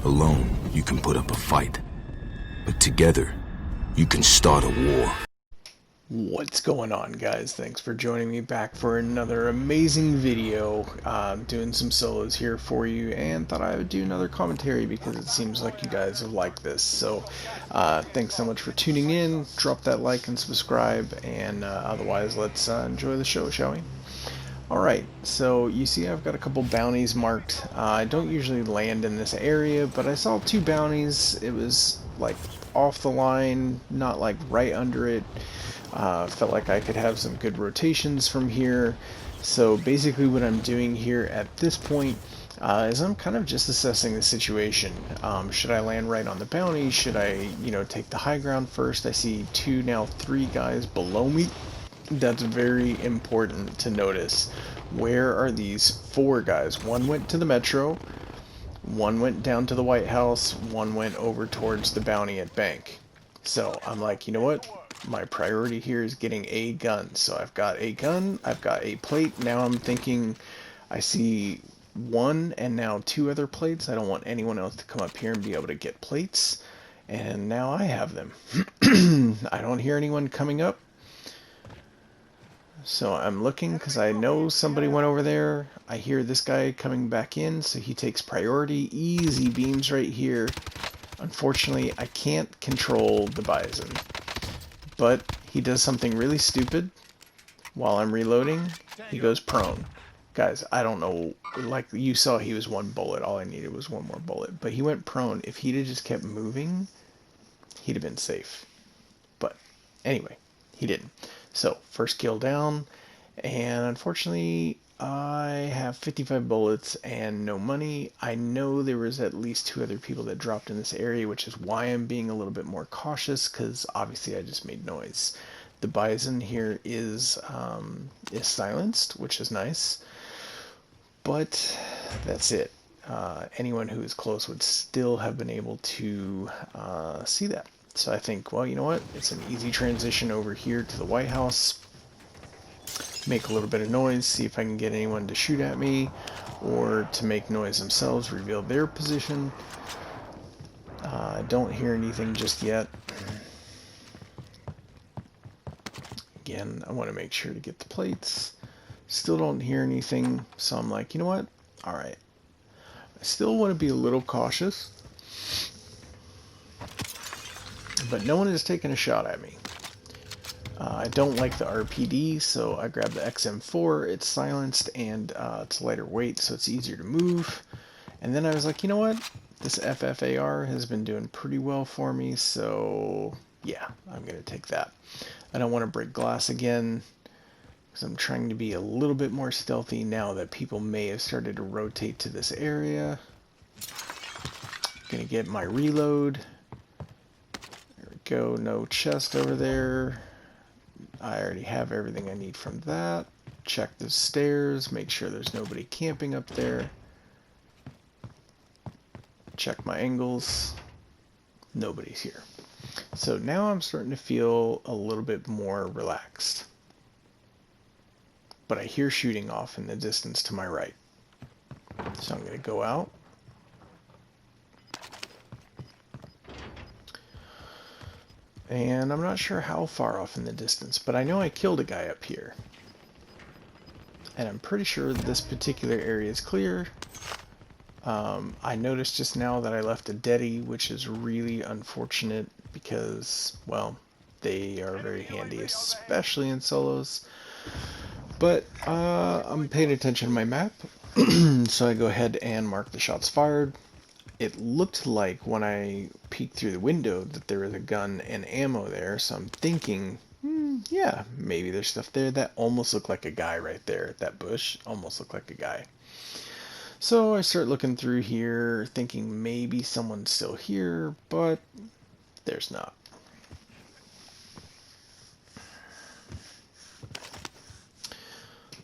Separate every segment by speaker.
Speaker 1: Alone, you can put up a fight. But together, you can start a war.
Speaker 2: What's going on, guys? Thanks for joining me back for another amazing video. Doing some solos here for you, and thought I would do another commentary because it seems like you guys have liked this. So thanks so much for tuning in. Drop that like and subscribe, and otherwise let's enjoy the show, shall we? Alright, so you see I've got a couple bounties marked. I don't usually land in this area, but I saw two bounties. It was like off the line, not like right under it. Felt like I could have some good rotations from here. So basically what I'm doing here at this point is I'm kind of just assessing the situation. Should I land right on the bounty? Should I, take the high ground first? I see two, now three guys below me. That's very important to notice. Where are these four guys? One went to the Metro, one went down to the White House, one went over towards the bounty at Bank. So I'm like, you know what? My priority here is getting a gun. So I've got a gun, I've got a plate. Now I'm thinking I see one and now two other plates. I don't want anyone else to come up here and be able to get plates. And now I have them. I don't hear anyone coming up. So I'm looking because I know somebody went over there. I hear this guy coming back in, so he takes priority. Easy beams right here. Unfortunately, I can't control the Bison. But he does something really stupid. While I'm reloading, he goes prone. Guys, I don't know. Like you saw, he was one bullet. All I needed was one more bullet. But he went prone. If he'd have just kept moving, he'd have been safe. But anyway, he didn't. So, first kill down, and unfortunately, I have 55 bullets and no money. I know there was at least two other people that dropped in this area, which is why I'm being a little bit more cautious, because obviously I just made noise. The Bison here is silenced, which is nice, but that's it. Anyone who is close would still have been able to see that. So I think, well, you know what? It's an easy transition over here to the White House. Make a little bit of noise, see if I can get anyone to shoot at me, or to make noise themselves, reveal their position. I don't hear anything just yet. Again, I want to make sure to get the plates. Still don't hear anything, so I'm like, you know what? Alright. I still want to be a little cautious. But no one has taken a shot at me. I don't like the RPD, so I grabbed the XM4. It's silenced and it's lighter weight, so it's easier to move. And then I was like, you know what? This FFAR has been doing pretty well for me, so yeah, I'm going to take that. I don't want to break glass again, because I'm trying to be a little bit more stealthy now that people may have started to rotate to this area. Going to get my reload. Go, no chest over there. I already have everything I need from that. Check the stairs, make sure there's nobody camping up there. Check my angles. Nobody's here. So now I'm starting to feel a little bit more relaxed. But I hear shooting off in the distance to my right. So I'm going to go out. And I'm not sure how far off in the distance, but I know I killed a guy up here. And I'm pretty sure this particular area is clear. I noticed just now that I left a deadie, which is really unfortunate because, well, they are very handy, especially in solos. But I'm paying attention to my map, so I go ahead and mark the shots fired. It looked like when I peeked through the window that there was a gun and ammo there, so I'm thinking, yeah, maybe there's stuff there. That almost looked like a guy right there. That bush almost looked like a guy. So I start looking through here, thinking maybe someone's still here, but there's not.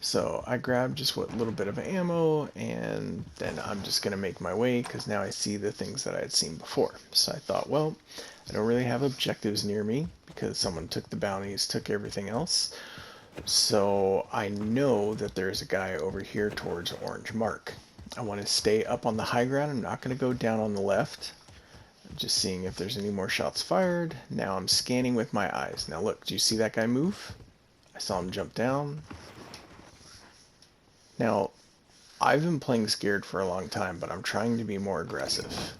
Speaker 2: So I grabbed just what little bit of ammo, and then I'm just going to make my way, because now I see the things that I had seen before. So I thought, well, I don't really have objectives near me, because someone took the bounties, took everything else. So I know that there's a guy over here towards Orange Mark. I want to stay up on the high ground. I'm not going to go down on the left. Just seeing if there's any more shots fired. Now I'm scanning with my eyes. Now look, do you see that guy move? I saw him jump down. Now, I've been playing scared for a long time, but I'm trying to be more aggressive.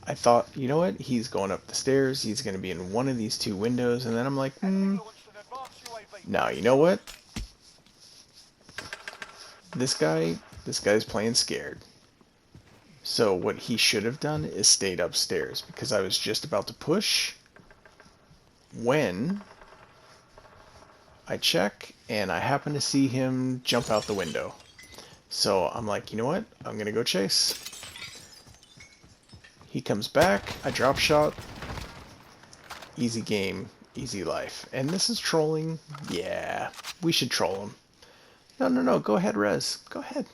Speaker 2: I thought, you know what? He's going up the stairs. He's going to be in one of these two windows. And then I'm like, now, you know what? This guy's playing scared. So what he should have done is stayed upstairs, because I was just about to push when I check and I happen to see him jump out the window. So I'm like, you know what? I'm going to go chase. He comes back. I drop shot. Easy game, easy life. And this is trolling. Yeah, we should troll him. No. Go ahead, Rez. Go ahead.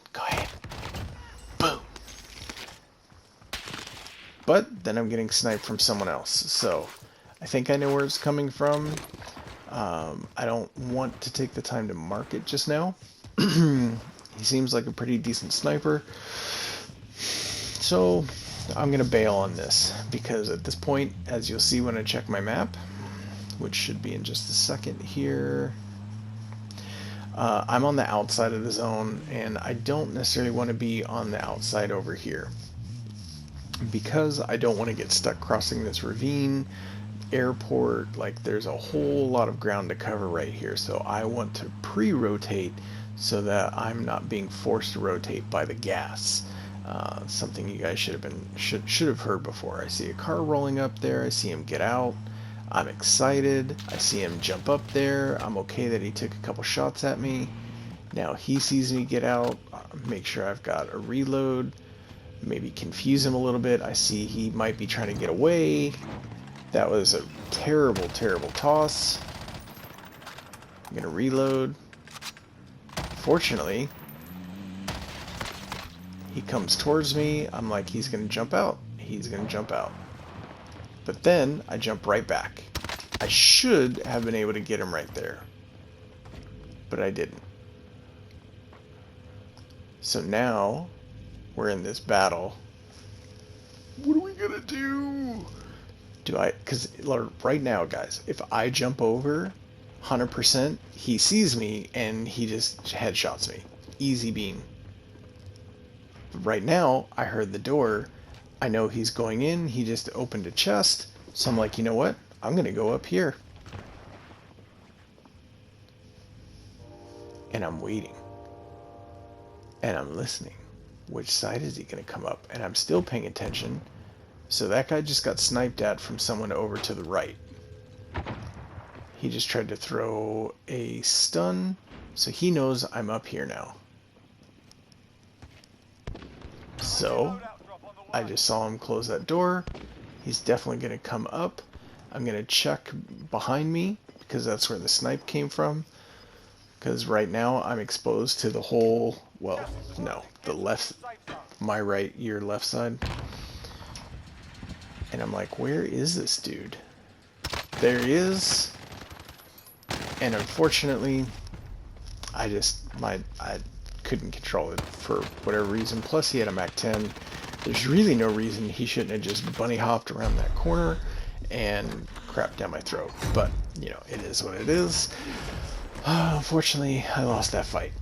Speaker 2: Boom. But then I'm getting sniped from someone else. So I think I know where it's coming from. I don't want to take the time to mark it just now. He seems like a pretty decent sniper. So I'm going to bail on this, because at this point, as you'll see when I check my map, which should be in just a second here, I'm on the outside of the zone, and I don't necessarily want to be on the outside over here, because I don't want to get stuck crossing this ravine, airport. Like, there's a whole lot of ground to cover right here, so I want to pre-rotate so that I'm not being forced to rotate by the gas. Something you guys should have heard before. I see a car rolling up there. I see him get out. I'm excited. I see him jump up there. I'm okay that he took a couple shots at me. Now he sees me get out. Make sure I've got a reload. Maybe confuse him a little bit. I see he might be trying to get away. That was a terrible toss. I'm gonna reload. Fortunately, he comes towards me. I'm like, he's gonna jump out. He's gonna jump out. But then I jump right back. I should have been able to get him right there, but I didn't. So now we're in this battle. What are we gonna do? Because right now, guys, if I jump over 100%, he sees me and he just headshots me. Easy beam. But right now, I heard the door. I know he's going in. He just opened a chest. So I'm like, you know what? I'm going to go up here. And I'm waiting. And I'm listening. Which side is he going to come up? And I'm still paying attention. So that guy just got sniped at from someone over to the right. He just tried to throw a stun. So he knows I'm up here now. So I just saw him close that door. He's definitely going to come up. I'm going to check behind me, because that's where the snipe came from. Because right now I'm exposed to the whole, well, no, the left, my right, your left side. And I'm like, where is this dude? There he is. And unfortunately, I couldn't control it for whatever reason. Plus he had a MAC-10. There's really no reason he shouldn't have just bunny hopped around that corner and crapped down my throat. But, you know, it is what it is. Unfortunately, I lost that fight.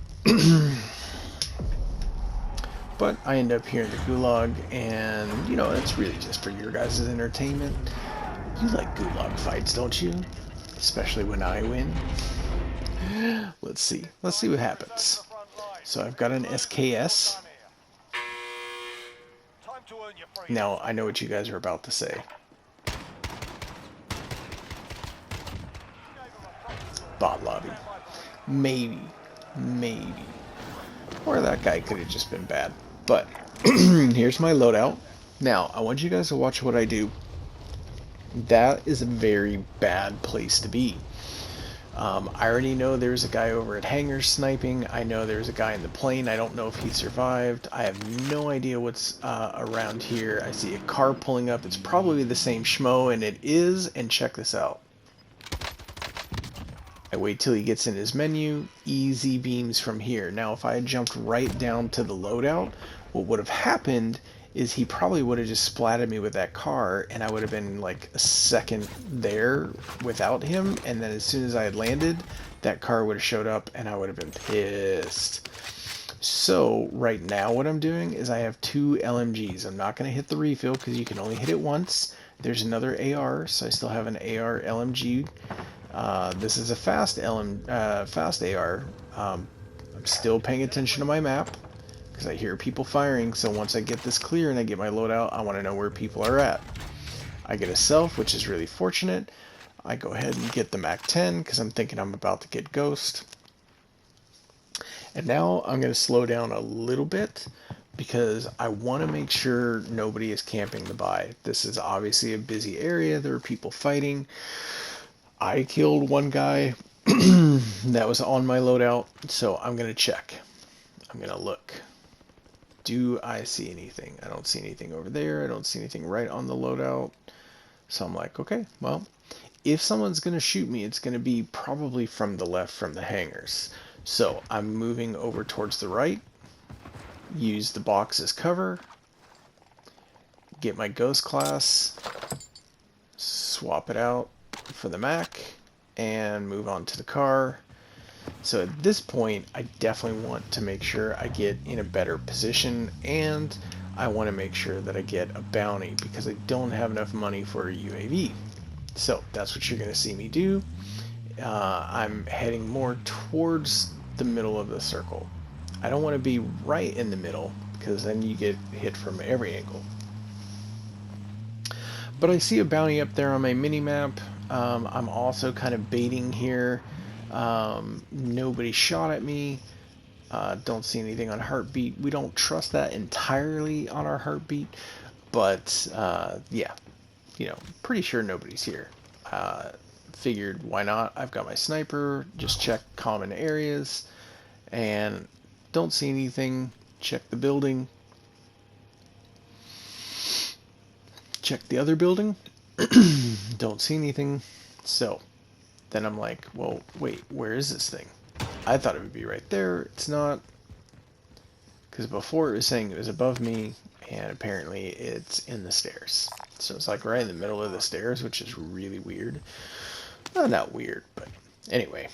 Speaker 2: But I end up here in the gulag, and, you know, it's really just for your guys' entertainment. You like gulag fights, don't you? Especially when I win. Let's see. Let's see what happens. So I've got an SKS. Now, I know what you guys are about to say. Bot lobby. Maybe. Or that guy could have just been bad. But, here's my loadout. Now, I want you guys to watch what I do. That is a very bad place to be. I already know there's a guy over at Hangars sniping. I know there's a guy in the plane. I don't know if he survived. I have no idea what's around here. I see a car pulling up. It's probably the same schmo, and it is. And check this out. I wait till he gets in his menu. Easy beams from here. Now, if I had jumped right down to the loadout, what would have happened is he probably would have just splatted me with that car, and I would have been like a second there without him, and then as soon as I had landed, that car would have showed up, and I would have been pissed. So right now what I'm doing is I have 2 LMGs. I'm not going to hit the refill because you can only hit it once. There's another AR, so I still have an AR LMG. This is a fast AR. I'm still paying attention to my map because I hear people firing, so once I get this clear and I get my loadout, I want to know where people are at. I get a self, which is really fortunate. I go ahead and get the MAC-10 because I'm thinking I'm about to get Ghost. And now I'm going to slow down a little bit because I want to make sure nobody is camping the buy. This is obviously a busy area. There are people fighting. I killed one guy that was on my loadout, so I'm going to check. I'm going to look. Do I see anything? I don't see anything over there. I don't see anything right on the loadout. So I'm like, okay, well, if someone's going to shoot me, it's going to be probably from the left, from the hangars. So I'm moving over towards the right, use the box as cover, get my Ghost class, swap it out for the Mac, and move on to the car. So at this point, I definitely want to make sure I get in a better position, and I want to make sure that I get a bounty because I don't have enough money for a UAV. So that's what you're going to see me do. I'm heading more towards the middle of the circle. I don't want to be right in the middle because then you get hit from every angle. But I see a bounty up there on my mini-map. I'm also kind of baiting here. Nobody shot at me. Don't see anything on Heartbeat. We don't trust that entirely on our Heartbeat, but yeah, you know, pretty sure nobody's here. Figured why not? I've got my sniper, just check common areas, and don't see anything. Check the building. Check the other building. Don't see anything. So then I'm like, well, wait, where is this thing? I thought it would be right there. It's not. Because before it was saying it was above me, and apparently it's in the stairs. So it's like right in the middle of the stairs, which is really weird. Well, not weird, but anyway.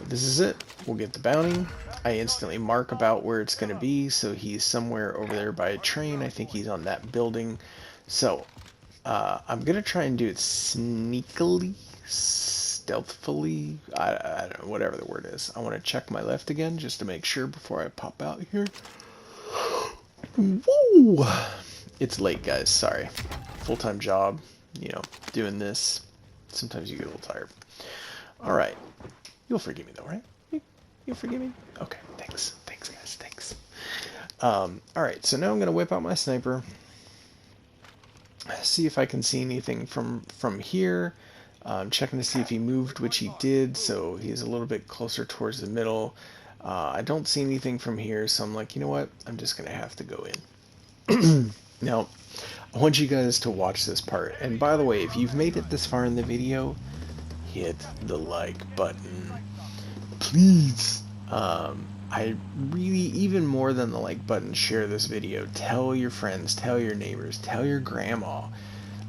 Speaker 2: This is it. We'll get the bounty. I instantly mark about where it's going to be, so he's somewhere over there by a train. I think he's on that building. So I'm going to try and do it sneakily, stealthily. I don't know, whatever the word is. I want to check my left again just to make sure before I pop out here. Woo! It's late, guys. Sorry. Full-time job, you know, doing this. Sometimes you get a little tired. Alright. You'll forgive me, though, right? You'll forgive me? Okay, thanks. Thanks, guys. Thanks. Alright, so now I'm going to whip out my sniper. See if I can see anything from here. Checking to see if he moved, which he did, so he's a little bit closer towards the middle. I don't see anything from here, so I'm like, you know what? I'm just going to have to go in. Now, I want you guys to watch this part. And by the way, if you've made it this far in the video, hit the like button. Please. I really, even more than the like button, share this video. Tell your friends, tell your neighbors, tell your grandma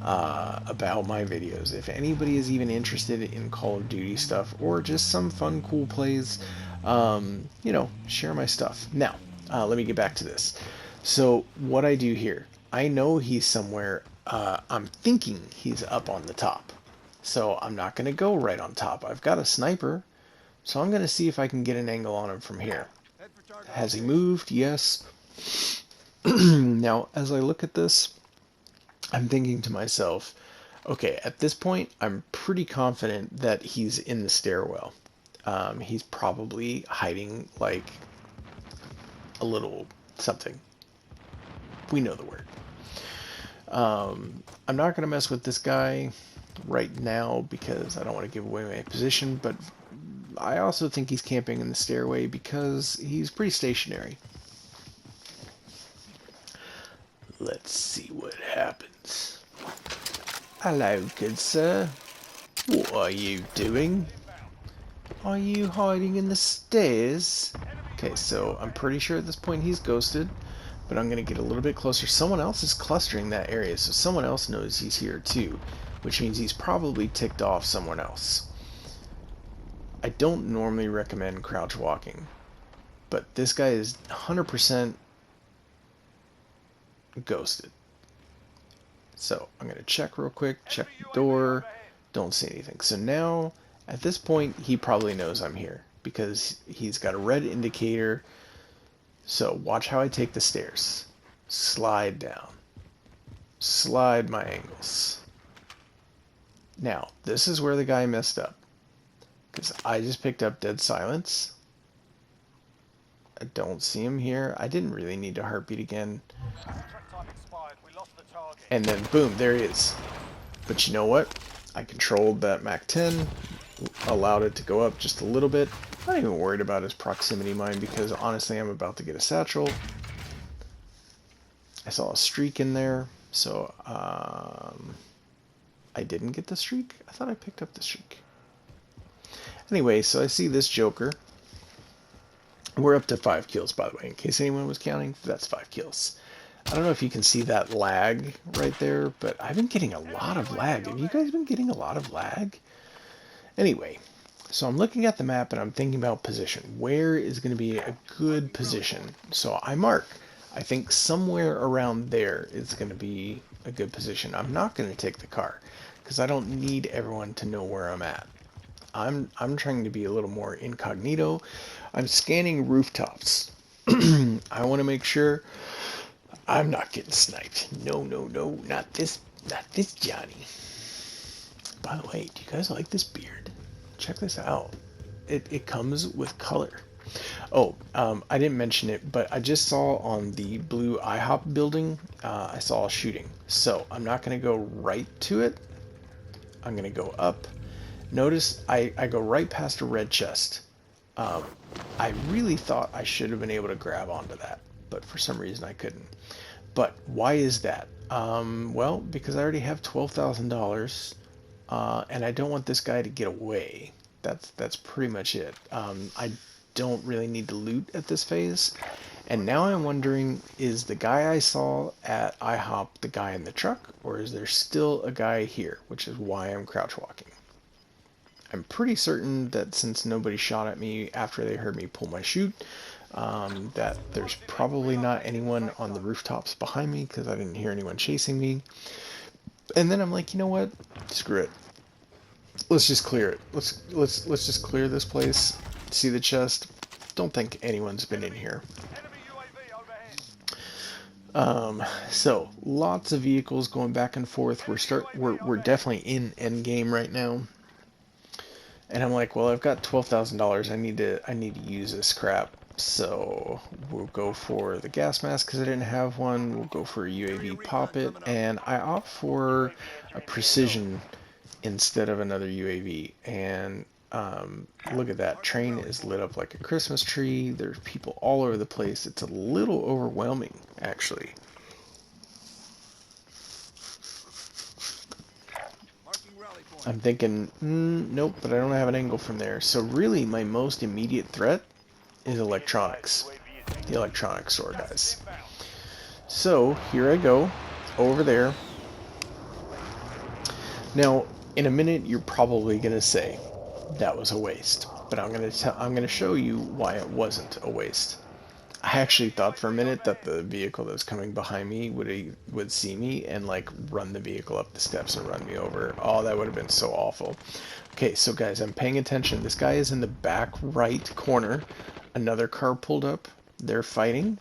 Speaker 2: about my videos. If anybody is even interested in Call of Duty stuff or just some fun, cool plays, you know, share my stuff. Now, let me get back to this. So what I do here, I know he's somewhere, I'm thinking he's up on the top. So I'm not going to go right on top. I've got a sniper, so I'm going to see if I can get an angle on him from here. Has he moved? Yes. Now, as I look at this, I'm thinking to myself, okay, at this point, I'm pretty confident that he's in the stairwell. He's probably hiding, like, a little something. We know the word. I'm not going to mess with this guy right now because I don't want to give away my position, but I also think he's camping in the stairway because he's pretty stationary. Let's see what happens. Hello, good sir. What are you doing? Are you hiding in the stairs? Okay, so I'm pretty sure at this point he's ghosted, but I'm going to get a little bit closer. Someone else is clustering that area, so someone else knows he's here too, which means he's probably ticked off someone else. I don't normally recommend crouch walking, but this guy is 100% ghosted. So I'm going to check real quick, check the door, don't see anything. So now, at this point, he probably knows I'm here because he's got a red indicator. So watch how I take the stairs. Slide down. Slide my angles. Now, this is where the guy messed up, because I just picked up dead silence. I don't see him here. I didn't really need to heartbeat again. And then boom, there he is. But you know what? I controlled that MAC-10, allowed it to go up just a little bit. I'm not even worried about his proximity mine because honestly I'm about to get a satchel. I saw a streak in there, so I didn't get the streak? I thought I picked up the streak. Anyway, so I see this Joker. We're up to 5 kills, by the way, in case anyone was counting. That's 5 kills. I don't know if you can see that lag right there, but I've been getting a lot of lag. Have you guys been getting a lot of lag? Anyway, so I'm looking at the map and I'm thinking about position. Where is going to be a good position? So I mark. I think somewhere around there is going to be a good position. I'm not going to take the car because I don't need everyone to know where I'm at. I'm trying to be a little more incognito. I'm scanning rooftops. I want to make sure I'm not getting sniped. No, not this Johnny. By the way, do you guys like this beard? Check this out. It comes with color. Oh, I didn't mention it, but I just saw on the blue IHOP building, I saw a shooting. So I'm not going to go right to it. I'm going to go up. Notice I go right past a red chest. I really thought I should have been able to grab onto that, but for some reason I couldn't. But why is that? Well, because I already have $12,000, and I don't want this guy to get away. That's pretty much it. I don't really need to loot at this phase. And now I'm wondering, is the guy I saw at IHOP the guy in the truck, or is there still a guy here, which is why I'm crouch walking. I'm pretty certain that since nobody shot at me after they heard me pull my chute, that there's probably not anyone on the rooftops behind me because I didn't hear anyone chasing me. And then I'm like, you know what? Screw it. Let's just clear it. Let's just clear this place. See the chest. Don't think anyone's been in here. So lots of vehicles going back and forth. We're definitely in end game right now. And I'm like, well, I've got $12,000. I need to use this crap. So we'll go for the gas mask because I didn't have one. We'll go for a UAV pop it, and I opt for a precision instead of another UAV. And look at that, train is lit up like a Christmas tree. There's people all over the place. It's a little overwhelming, actually. I'm thinking, nope, but I don't have an angle from there. So really, my most immediate threat is electronics. The electronics store, guys. So, here I go, over there. Now, in a minute, you're probably going to say, that was a waste. But I'm going to show you why it wasn't a waste. I actually thought for a minute that the vehicle that was coming behind me would see me and like run the vehicle up the steps and run me over. Oh, that would have been so awful. Okay, so guys, I'm paying attention. This guy is in the back right corner. Another car pulled up. They're fighting.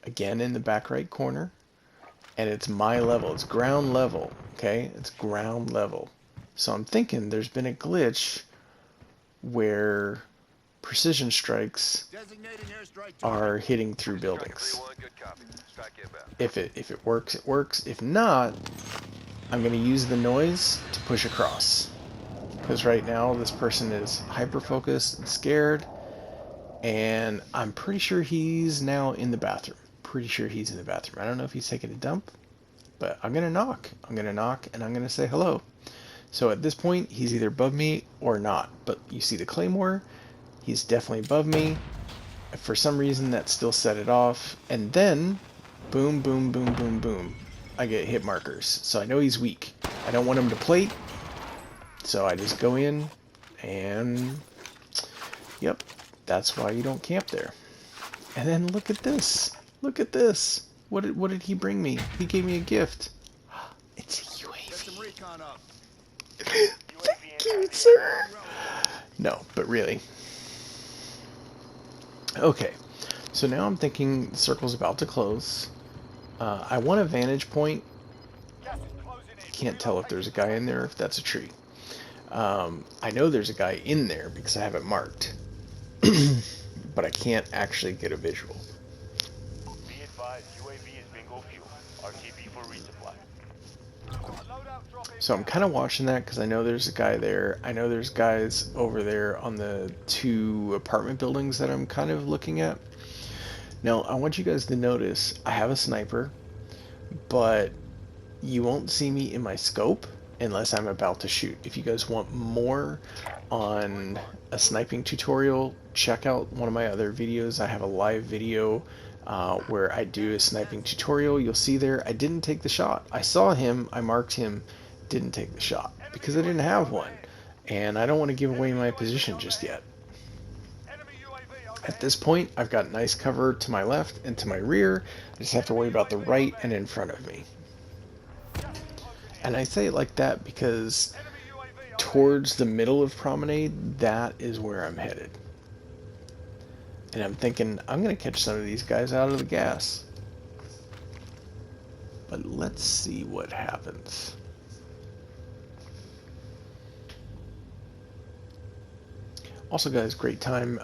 Speaker 2: Again in the back right corner. And it's my level. It's ground level. Okay, it's ground level. So I'm thinking there's been a glitch where precision strikes are hitting through buildings. If it works, it works. If not, I'm going to use the noise to push across. Because right now this person is hyper-focused and scared. And I'm pretty sure he's now in the bathroom. Pretty sure he's in the bathroom. I don't know if he's taking a dump. But I'm going to knock. I'm going to knock and I'm going to say hello. So at this point, he's either above me or not. But you see the claymore. He's definitely above me. For some reason that still set it off, and then boom, boom, boom, boom, boom, I get hit markers. So I know he's weak. I don't want him to plate, so I just go in and yep, that's why you don't camp there. And then look at this. Look at this. What did he bring me? He gave me a gift. It's a UAV. Thank you, sir. No, but really. Okay, so now I'm thinking the circle's about to close. I want a vantage point. Can't tell if there's a guy in there or if that's a tree. I know there's a guy in there because I have it marked. But I can't actually get a visual.
Speaker 3: Be advised, UAV is bingo fuel. RTB for resupply.
Speaker 2: So I'm kind of watching that because I know there's a guy there. I know there's guys over there on the 2 apartment buildings that I'm kind of looking at. Now, I want you guys to notice I have a sniper, but you won't see me in my scope unless I'm about to shoot. If you guys want more on a sniping tutorial, check out one of my other videos. I have a live video where I do a sniping tutorial. You'll see there I didn't take the shot. I saw him, I marked him, didn't take the shot because I didn't have one, and I don't want to give away my position just yet. At this point, I've got nice cover to my left and to my rear. I just have to worry about the right and in front of me. And I say it like that because towards the middle of Promenade, that is where I'm headed. And I'm thinking, I'm going to catch some of these guys out of the gas. But let's see what happens. Also, guys, great time.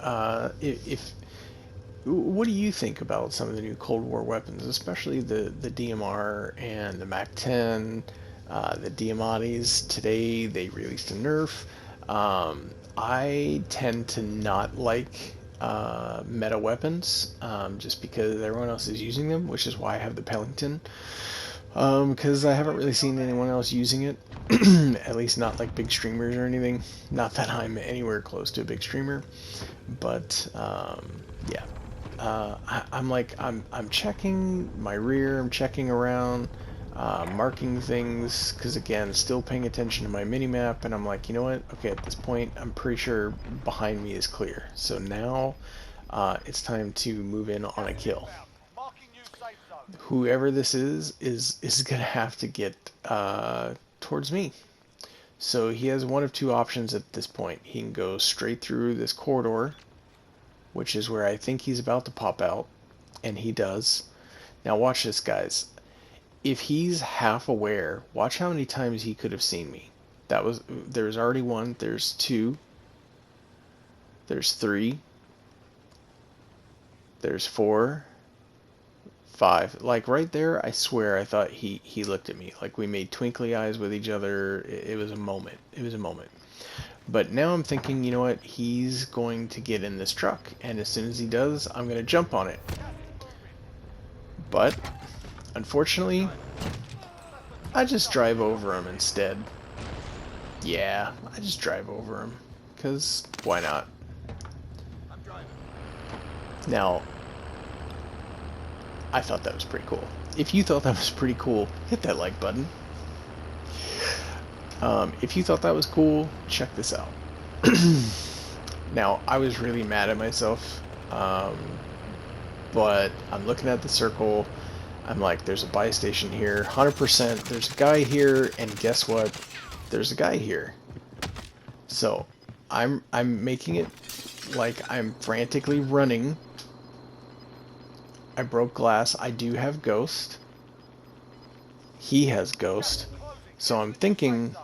Speaker 2: What do you think about some of the new Cold War weapons, especially the DMR and the MAC-10, the Diamattis? Today they released a nerf. I tend to not like meta weapons just because everyone else is using them, which is why I have the Pellington. Because I haven't really seen anyone else using it, at least not like big streamers or anything. Not that I'm anywhere close to a big streamer, but yeah. I'm checking my rear, I'm checking around, marking things, because again, still paying attention to my mini-map, and I'm like, you know what, okay, at this point, I'm pretty sure behind me is clear. So now, it's time to move in on a kill. Whoever this is gonna have to get towards me. So he has one of 2 options at this point. He can go straight through this corridor, which is where I think he's about to pop out, and he does. Now watch this, guys. If he's half aware, watch how many times he could have seen me. There's already 1, there's 2, there's 3, there's 4, 5. Like right there, I swear I thought he looked at me. Like we made twinkly eyes with each other. It was a moment. It was a moment. But now I'm thinking, you know what? He's going to get in this truck, and as soon as he does, I'm going to jump on it. But unfortunately, I just drive over him instead. Yeah, I just drive over him, because why not? Now, I thought that was pretty cool. If you thought that was pretty cool, hit that like button. If you thought that was cool, check this out. Now, I was really mad at myself, but I'm looking at the circle. I'm like, there's a buy station here, 100%. There's a guy here, and guess what? There's a guy here. So I'm making it like I'm frantically running. I broke glass. I do have Ghost. He has Ghost. So I'm thinking,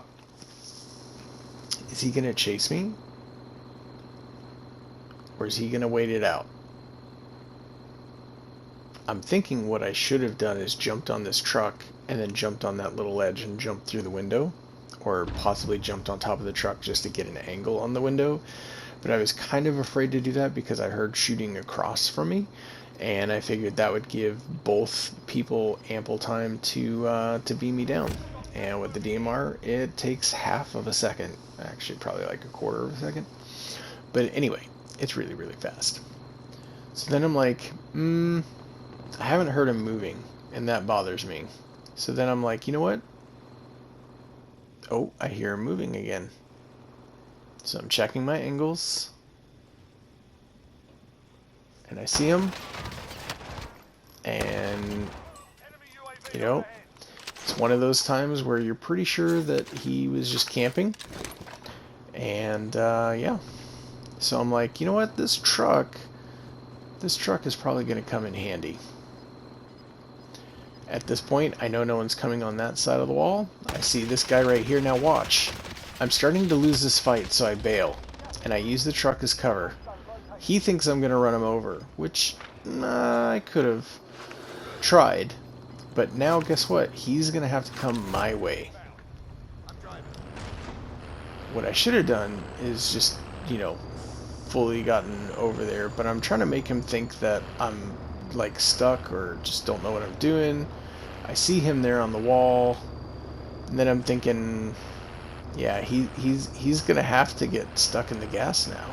Speaker 2: is he going to chase me? Or is he going to wait it out? I'm thinking what I should have done is jumped on this truck and then jumped on that little ledge and jumped through the window. Or possibly jumped on top of the truck just to get an angle on the window. But I was kind of afraid to do that because I heard shooting across from me. And I figured that would give both people ample time to beam me down. And with the DMR, it takes half of a second. Actually, probably like a quarter of a second. But anyway, it's really, really fast. So then I'm like, I haven't heard him moving, and that bothers me. So then I'm like, you know what? Oh, I hear him moving again. So I'm checking my angles, and I see him, and you know, it's one of those times where you're pretty sure that he was just camping, and yeah. So I'm like, you know what, this truck is probably going to come in handy. At this point, I know no one's coming on that side of the wall. I see this guy right here. Now watch. I'm starting to lose this fight, so I bail. And I use the truck as cover. He thinks I'm going to run him over, which I could have tried. But now, guess what? He's going to have to come my way. What I should have done is just, you know, fully gotten over there. But I'm trying to make him think that I'm like stuck or just don't know what I'm doing. I see him there on the wall, and then I'm thinking, yeah, he's gonna have to get stuck in the gas now.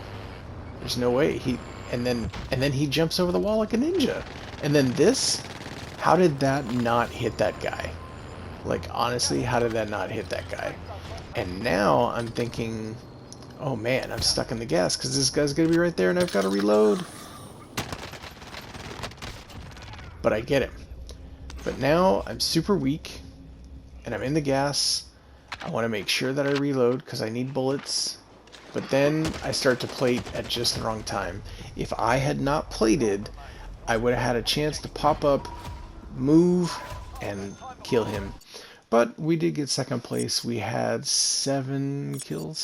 Speaker 2: There's no way and then he jumps over the wall like a ninja. And then this, how did that not hit that guy? Like, honestly, how did that not hit that guy? And now I'm thinking, oh man, I'm stuck in the gas because this guy's gonna be right there and I've got to reload. But I get it. But now I'm super weak, and I'm in the gas. I want to make sure that I reload because I need bullets. But then I start to plate at just the wrong time. If I had not plated, I would have had a chance to pop up, move, and kill him. But we did get second place. We had 7 kills.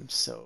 Speaker 2: So